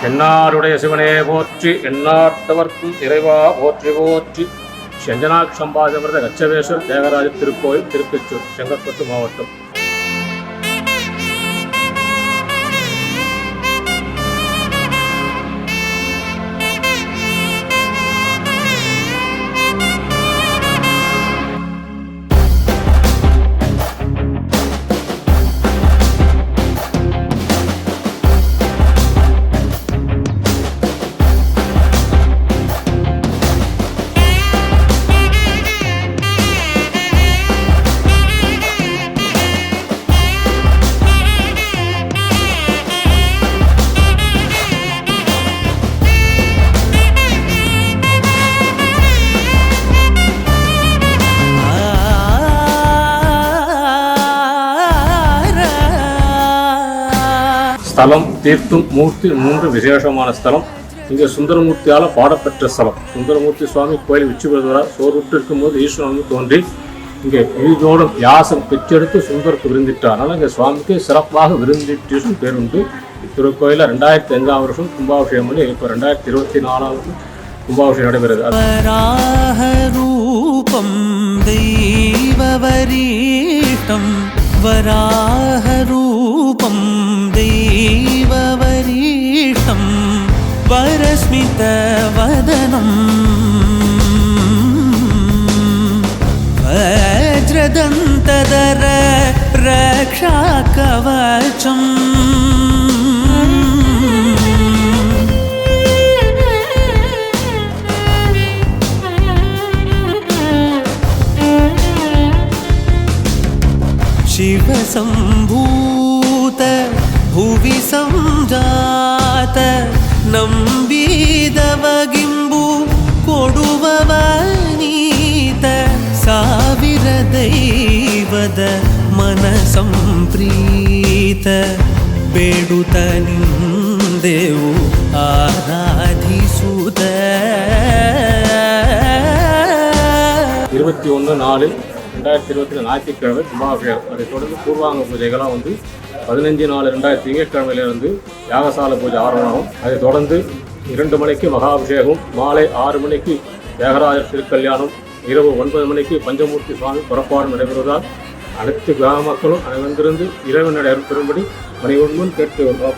என்னாருடைய சிவனே போற்றி, எந்நாட்டவர்க்கும் இறைவா போற்றி போற்றி. செஞ்சனாட்சம்பாதமிருத கச்சவேஸ்வர் தேவராஜ திருக்கோயில், திருக்கச்சூர், செங்கற்பட்டு மாவட்டம். ஸ்தலம் தீர்த்தும் மூர்த்தி மூன்று விசேஷமான ஸ்தலம். இங்கே சுந்தரமூர்த்தியால் பாடப்பெற்ற ஸ்தலம். சுந்தரமூர்த்தி சுவாமி கோயில் உச்சி பெறுவதால் சோறுட்டு இருக்கும்போது ஈஸ்வரன் தோன்றி இங்கே விருதோடும் வியாசம் பெற்றெடுத்து சுந்தருக்கு விருந்திட்டார். அதனால் இங்கே சுவாமிக்கு சிறப்பாக விருந்திட்டு பேருண்டு. இத்திருக்கோயிலில் 2005ஆம் வருஷம் கும்பாபிஷேகம் பண்ணி இப்போ 2024ஆம் வருஷம் கும்பாபிஷேகம் நடைபெறுது. वराहरूपं दैववरीष्टं वरस्मितवदनं वज्रदन्तधर रक्षाकवचम् शिवसम्भूत भुवि संजात नम्बिदवगिम्बु कोडुववनीत ಸಾವಿರ ದೈವದ ಮನಸಂಪ್ರೀತ ಬೇಡುತ್ತ ನಿಂದೆವು ಆರಾಧಿಸುತ್ತ 21/4/2020 ஞாயிற்றுக்கிழமை கும்பாபிஷேகம். அதை தொடர்ந்து பூர்வாங்க பூஜைகளாக 15/4/2000 திங்கட்கிழமையிலிருந்து யாகசால பூஜை ஆரம்பமாகும். அதை தொடர்ந்து 2 மணிக்கு மகாபிஷேகம், மாலை 6 மணிக்கு தியாகராஜர் திருக்கல்யாணம், இரவு 9 மணிக்கு பஞ்சமூர்த்தி சுவாமி புறப்பாடு நடைபெறுவதால் அனைத்து கிராம மக்களும் அனைவந்திருந்து இறைவனுடைய அருள் பெறும்படி பணிவுடன் கேட்டு வருவோம்.